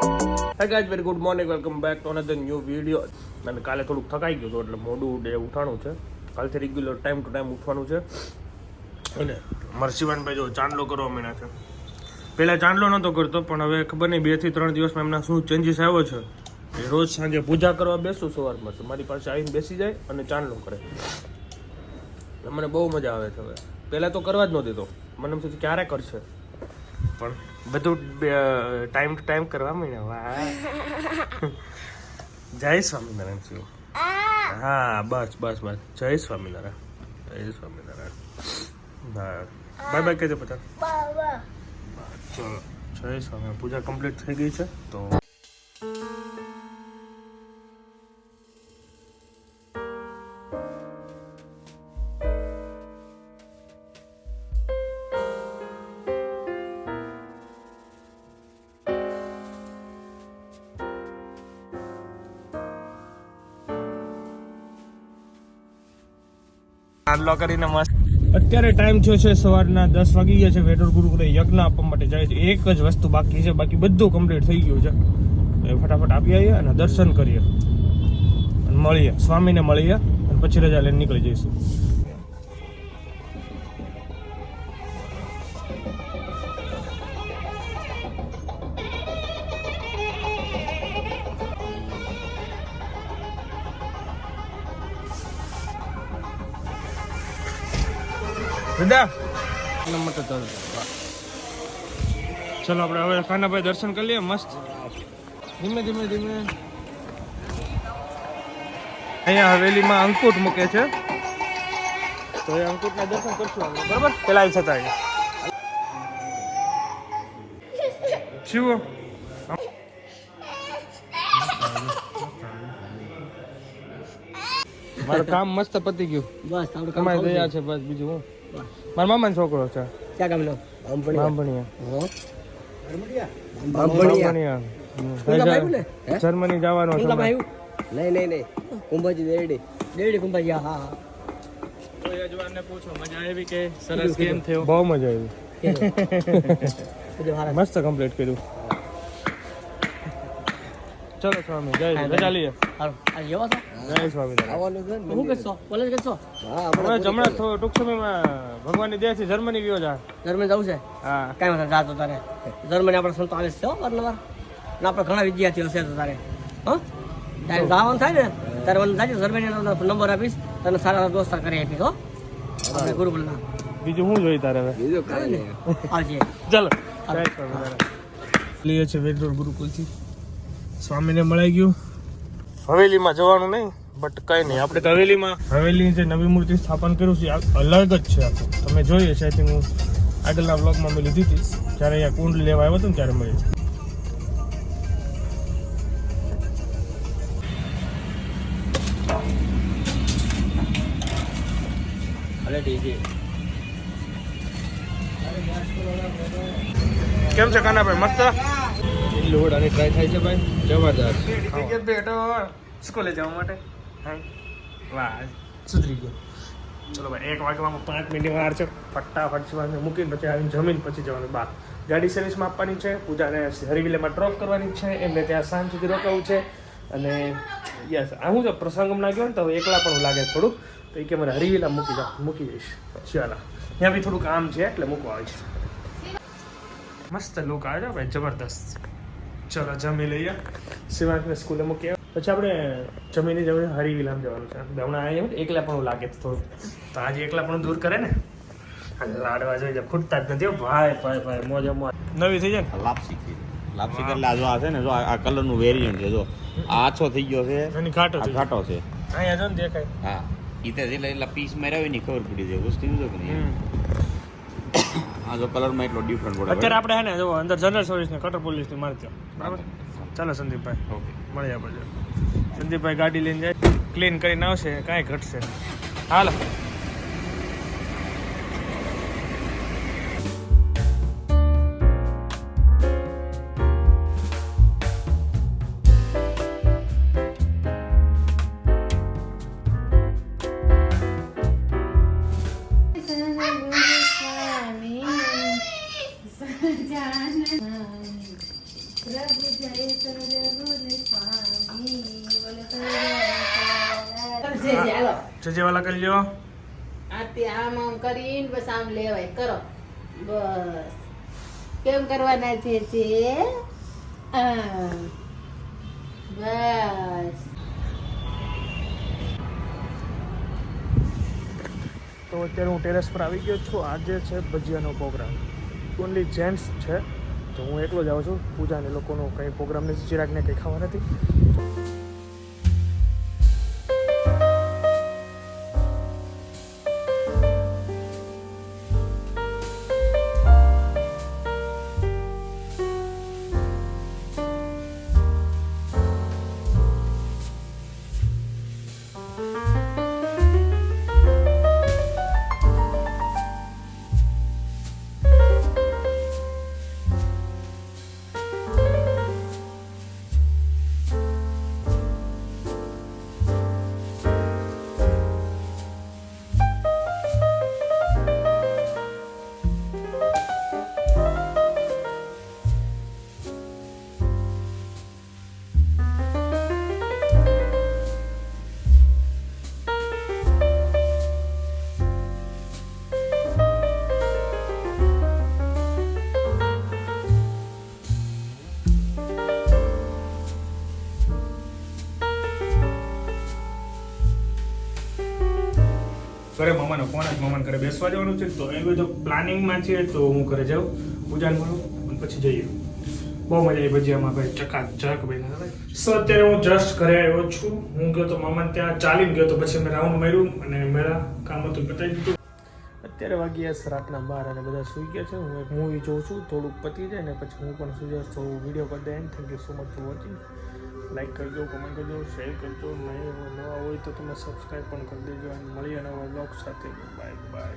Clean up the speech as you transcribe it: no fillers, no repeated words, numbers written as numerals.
Hi guys, very good morning, welcome back to another new video. અને કાલે થોડુંક થકાઈ ગયું હતું એટલે મોડું ડે ઉઠાણું છે. કાલથી રેગ્યુલર ટાઈમ ટુ ટાઈમ ઉઠવાનું છે. અને મારા શિવાનભાઈ જો ચાંદલો કરવા માંડ્યા છે. પહેલાં ચાંદલો નહોતો કરતો, પણ હવે ખબર નહીં 2 થી 3 દિવસમાં એમના શું ચેન્જીસ આવ્યો છે. એ રોજ સાંજે પૂજા કરવા બેસું સવારમાં તો મારી પાસે આવીને બેસી જાય અને ચાંદલો કરે. મને બહુ મજા આવે છે હવે. પહેલાં તો કરવા જ નહોતી તો મને એમ થયું ક્યારે કરશે, પણ બધું ટાઈમ ટુ ટાઈમ કરવા માંડ્યા. વાહ, જય સ્વામિનારાયણ શિવ. હા બસ બસ બસ, જય સ્વામિનારાયણ, જય સ્વામિનારાયણ. હા બાય બાય કહી દે પચાસ. ચલો, જય સ્વામિનારાયણ. પૂજા કમ્પ્લીટ થઈ ગઈ છે તો ચાંદલો કરીને મસ્ત. અત્યારે ટાઈમ થયો છે સવારના 10 વાગી ગયા છે. વેડોર ગુરુકુળે યજ્ઞ આપવા માટે જાય છે. એક જ વસ્તુ બાકી છે, બાકી બધું કમ્પ્લીટ થઈ ગયું છે. ફટાફટ આપી આવીએ અને દર્શન કરીએ અને મળીએ, સ્વામીને મળીએ અને પછી રજા લઈને નીકળી જઈશું. ચલો આપણે હવે ખાનાભાઈ દર્શન કરી લઈએ મસ્ત. ધીમે ધીમે ધીમે. અહીંયા હવેલીમાં અંકુટ મૂકે છે તો એ અંકુટના દર્શન કરશું આપણે, બરાબર? પેલા આવી છતાં શિવ મારું કામ મસ્ત પતી ગયું. બસ તમારી દયા છે, બસ બીજું હું. મારા મામાનો છોકરો છે. ક્યાં ગામનો? જર્મની જવાનો છે. નહીં કુંભાજી દેડી કુંભાજી. હા હા. તો યજમાનને પૂછો મજા આવી કે સરસ કેમ થયો? બહુ મજા આવી. મસ્ત કમ્પ્લીટ કર્યું. ચલો સ્વામી, જય રજા લઈએ. જય સ્વામિનારાયણ. હમણાં ટૂંક સમયમાં ભગવાનની દયાથી જર્મની ગયો જા. જર્મની જવું છે? હા. કાંઈ વાંધો જાતો તારે. જર્મની આપણે સંતો આવે છે વારંવાર ને આપણે ઘણા વિદ્યાર્થીઓ છે તો તારે તારે જવાનું થાય ને તારે મને થાય જર્મની નંબર આપીશ, તને સારા દોસ્તાર કરી આપીશ. હો આપણે ગુરુકુળના. બીજું શું જોઈએ તારે હવે? બીજું કાંઈ નહીં. આવજે. ચાલો. જય સ્વામિનારાયણ. લઈએ છે વેડોર ગુરુકુળથી. સ્વામીને મળી ગયું. હવેલીમાં જવાનું નહીં, બટ કંઈ નહીં. આપણે તો હવેલીની જે નવી મૂર્તિ સ્થાપન કર્યું છે અલગ જ છે આખું. તમે જોઈએ છે. આઈ થિંક હું આગળના બ્લોગમાં મેં લીધી હતી જ્યારે અહીંયા કુંડ લેવા આવ્યો હતો ને ત્યારે મળી. કેમ છે કાનાભાઈ? મસ્ત લોડ અને ટ્રાય થાય છે ભાઈ, જબરદસ્ત. બેટો સ્કૂલે જવા માટે. વાહ, સુધરી ગયો. ચલો ભાઈ, 1 વાગવામાં 5 મિનિટ વાર છે. ફટાફટ શિવાને મૂકીને પછી આવીને જમીન પછી જવાનું બહાર. ગાડી સર્વિસમાં આપવાની છે. પૂજાને હરિવિલેમાં ડ્રોપ કરવાની છે. એમને ત્યાં સાંજ સુધી રોકાવું છે. અને યસ, આ હું જો પ્રસંગમાં ના ગયો ને તો એકલા પણ લાગે થોડુંક. તો એ કે મારે હરિવિલા મૂકી જઈશ. ચાલો, ત્યાં બી થોડું કામ છે એટલે મૂકવા આવે છે. મસ્ત લુક આવે છે ભાઈ, જબરદસ્ત. ચલો જમી લઈએ. શિવાંશને સ્કૂલે મૂકી પછી આપણે જમીને હરિવિલામ જવાનું છે. હમણાં અહીંયા એકલા પણ લાગે થોડું, તો આજે એકલા પણ દૂર કરે ને. લાડવા જોઈ જાય, ખૂટતા જ નથી ભાઈ. ભાઈ મોજે મોજ નવી થઈ જાય. લાપસી એટલે આ જો આ છે ને, જો આ કલરનું વેરિયન્ટ છે. જો આ આછો થઈ ગયો છે, એની ઘાટો છે. અહીંયા જો ને દેખાય. હા, ઈતે એટલા પીસ માર્યા હોય ને ખબર પડી જાય વસ્તુ જો કે નહીં. આ જો કલરમાં એટલો ડિફરન્ટ પડે. અત્યારે આપણે હે ને જો અંદર જનરલ સર્વિસ ને કટર પોલીસ ની મારતી. બરાબર, ચાલો સંદીપભાઈ. ઓકે, મળીએ આપણે. સંદીપભાઈ ગાડી લઈને જાય, ક્લીન કરીને આવશે, કાંઈ ઘટશે. હાલો. પ્રભુ જય જજેવાલા કરી લ્યો. આથી આમ આમ કરીને બસ આમ લેવાય કરો બસ કેમ કરવાના છે બસ તો અત્યારે હું ટેરેસ પર આવી ગયો છું. આજે છે ભજીયાનો પ્રોગ્રામ. ઓનલી જેન્ટ્સ છે, તો હું એકલો જ આવું છું. પૂજાને લોકોનો કંઈ પ્રોગ્રામ નથી, ચિરાગને કંઈ ખાવા નથી. ઘરે મામાનો ફોન જ મામાને ઘરે બેસવા જવાનું છે, તો એ બધું પ્લાનિંગમાં છે. તો હું ઘરે જાઉં, પૂજાને મળું અને પછી જઈએ. બહુ મજા આવી ભજીયામાં ભાઈ, ચકાચક ભાઈ. સો અત્યારે હું જસ્ટ ઘરે આવ્યો છું. હું ગયો તો મામાને ત્યાં ચાલીને ગયો, તો પછી મેં રાઉન્ડ માર્યું અને મેળા કામ હતું બતાવી દીધું. અત્યારે વાગ્યા રાતના 12 અને બધા સૂઈ ગયા છે. હું એક મૂવી જોઉં છું, થોડુંક પતી જાય ને પછી હું પણ સૂઈ જાઉં. તો વિડીયો કરી દે. Thank you so much for watching. Like કરજો, કમેન્ટ કરજો, શેર કરજો. નવા હોય તો તમે સબસ્ક્રાઈબ પણ કરી દેજો. અને મળીએ નવા બ્લોગ સાથે. Bye bye.